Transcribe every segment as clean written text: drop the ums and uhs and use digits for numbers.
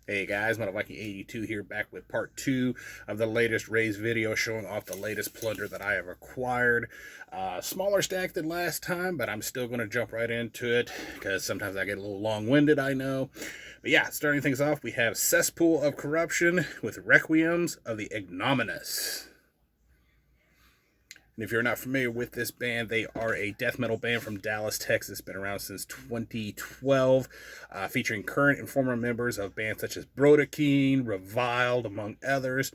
Hey guys, Viking 82 here, back with part 2 of the latest Raids video showing off the latest plunder that I have acquired. Smaller stack than last time, but I'm still going to jump right into it because sometimes I get a little long-winded, I know. But yeah, starting things off, we have Cespool of Corruption with Requiems of the Ignominious. And if you're not familiar with this band, they are a death metal band from Dallas, Texas. Been around since 2012, featuring current and former members of bands such as Brodakeen, Reviled, among others.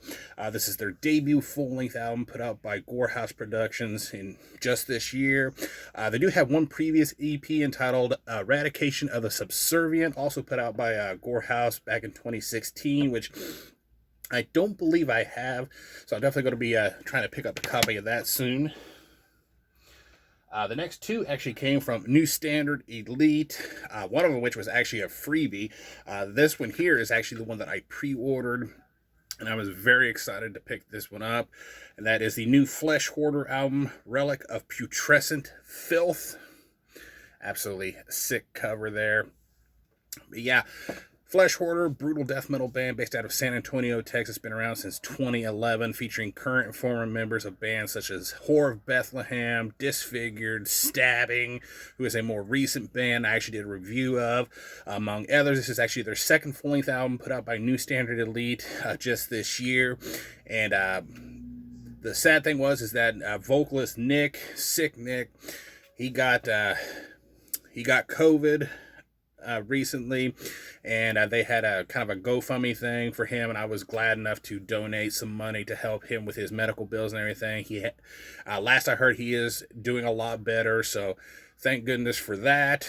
This is their debut full-length album put out by Gorehouse Productions in just this year. They do have one previous EP entitled Eradication of the Subservient, also put out by Gorehouse back in 2016, which I don't believe I have, so I'm definitely going to be trying to pick up a copy of that soon. The next two actually came from New Standard Elite, one of which was actually a freebie. This one here is actually the one that I pre-ordered, and I was very excited to pick this one up, and that is the new Flesh Hoarder album, Relic of Putrescent Filth. Absolutely sick cover there. But yeah, Flesh Hoarder, brutal death metal band based out of San Antonio, Texas, been around since 2011, featuring current and former members of bands such as Whore of Bethlehem, Disfigured, Stabbing, who is a more recent band I actually did a review of, among others. This is actually their second full-length album put out by New Standard Elite just this year, and the sad thing is that vocalist Sick Nick, he got COVID recently, and they had a kind of a GoFundMe thing for him, and I was glad enough to donate some money to help him with his medical bills and everything. Last I heard, he is doing a lot better, so thank goodness for that.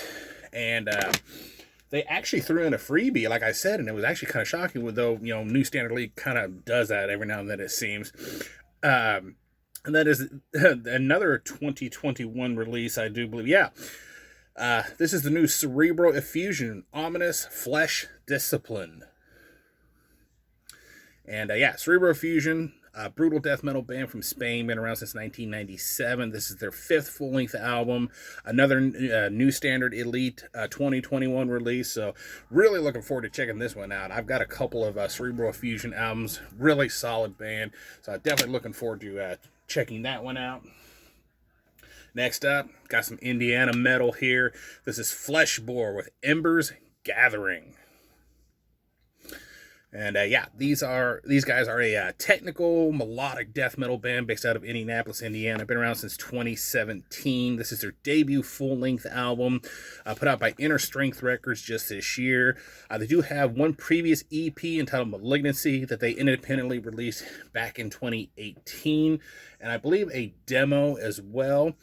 And they actually threw in a freebie, like I said, and it was actually kind of shocking, though, you know, New Standard League kind of does that every now and then, it seems. And that is another 2021 release, I do believe. Yeah. This is the new Cerebral Effusion, Ominous Flesh Discipline. And yeah, Cerebral Effusion, brutal death metal band from Spain, been around since 1997. This is their fifth full-length album, another New Standard Elite 2021 release. So really looking forward to checking this one out. I've got a couple of Cerebral Effusion albums, really solid band. So I'm definitely looking forward to checking that one out. Next up, got some Indiana metal here. This is Flesh Boar with Embers Gathering. And yeah, these guys are a technical melodic death metal band based out of Indianapolis, Indiana. Been around since 2017. This is their debut full-length album, put out by Inner Strength Records just this year. They do have one previous EP entitled Malignancy that they independently released back in 2018, and I believe a demo as well,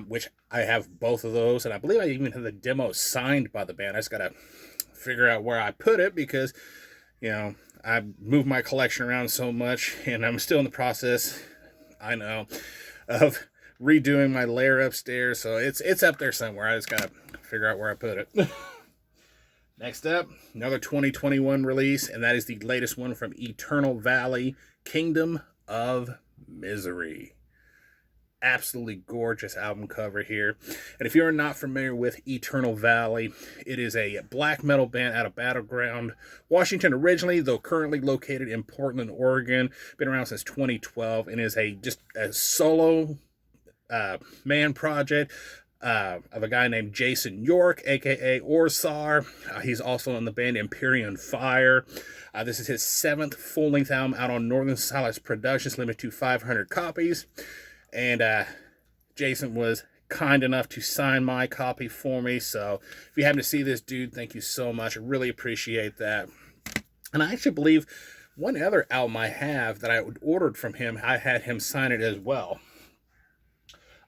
which I have both of those, and I believe I even have the demo signed by the band. I just gotta figure out where I put it because, you know, I moved my collection around so much, and I'm still in the process, I know, of redoing my lair upstairs, so it's up there somewhere. I just gotta figure out where I put it. Next up, another 2021 release, and that is the latest one from Eternal Valley, Kingdom of Misery. Absolutely gorgeous album cover here. And if you're not familiar with Eternal Valley, it is a black metal band out of Battleground, Washington originally, though currently located in Portland, Oregon. Been around since 2012 and is just a solo man project of a guy named Jason York, aka Orsar. He's also in the band Empyrean Fire. This is his seventh full-length album out on Northern Silence Productions, limited to 500 copies. And Jason was kind enough to sign my copy for me. So if you happen to see this, dude, thank you so much. I really appreciate that. And I actually believe one other album I have that I ordered from him, I had him sign it as well.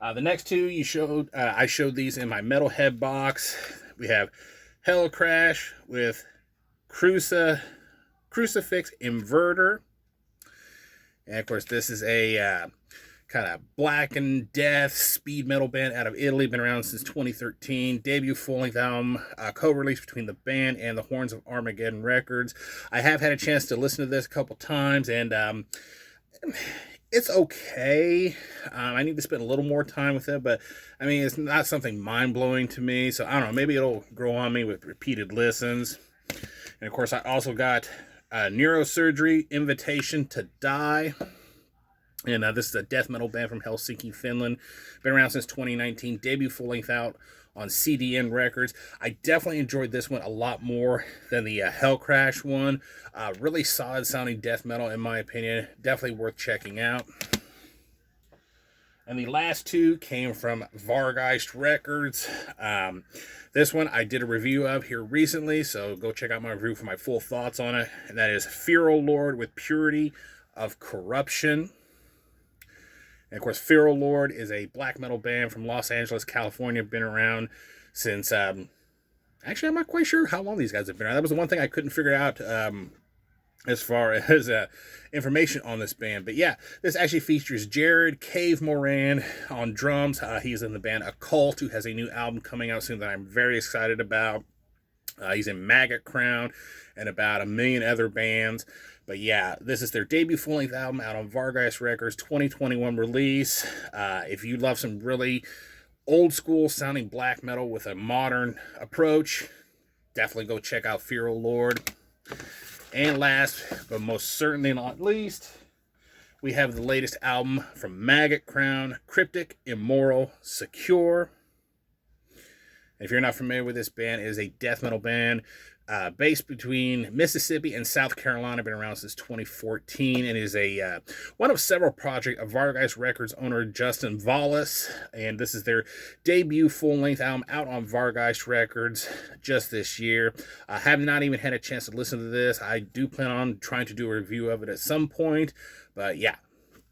The next two I showed these in my Metalhead box. We have Hellcrash with Crucifix Inverter. And of course, this is a kind of black and death speed metal band out of Italy, been around since 2013. Debut full-length album, co-released between the band and the Horns of Armageddon Records. I have had a chance to listen to this a couple times, and it's okay. I need to spend a little more time with it, but I mean, it's not something mind-blowing to me, so I don't know, maybe it'll grow on me with repeated listens. And of course, I also got Neurosurgery, Invitation to Die. And this is a death metal band from Helsinki, Finland. Been around since 2019. Debut full length out on CDN Records. I definitely enjoyed this one a lot more than the Hellcrash one. Really solid sounding death metal in my opinion. Definitely worth checking out. And the last two came from Vargeist Records. This one I did a review of here recently, so go check out my review for my full thoughts on it. And that is Feral Lord with Purity of Corruption. And of course, Feral Lord is a black metal band from Los Angeles, California. Been around since, actually, I'm not quite sure how long these guys have been around. That was the one thing I couldn't figure out as far as information on this band. But yeah, this actually features Jared Cave Moran on drums. He's in the band Occult, who has a new album coming out soon that I'm very excited about. He's in Maggot Crown and about a million other bands. But yeah, this is their debut full-length album out on Vargeist Records, 2021 release. If you love some really old-school sounding black metal with a modern approach, definitely go check out Feral Lord. And last, but most certainly not least, we have the latest album from Maggot Crown, Cryptic, Immoral, Secure. If you're not familiar with this band, it is a death metal band based between Mississippi and South Carolina. Been around since 2014 and is a one of several projects of Vargeist Records owner Justin Vallis. And this is their debut full-length album out on Vargeist Records just this year. I have not even had a chance to listen to this. I do plan on trying to do a review of it at some point. But yeah,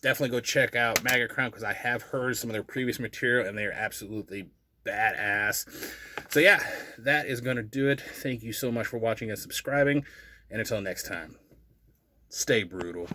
definitely go check out Maggot Crown because I have heard some of their previous material and they're absolutely badass. So yeah, that is going to do it. Thank you so much for watching and subscribing. And until next time, stay brutal.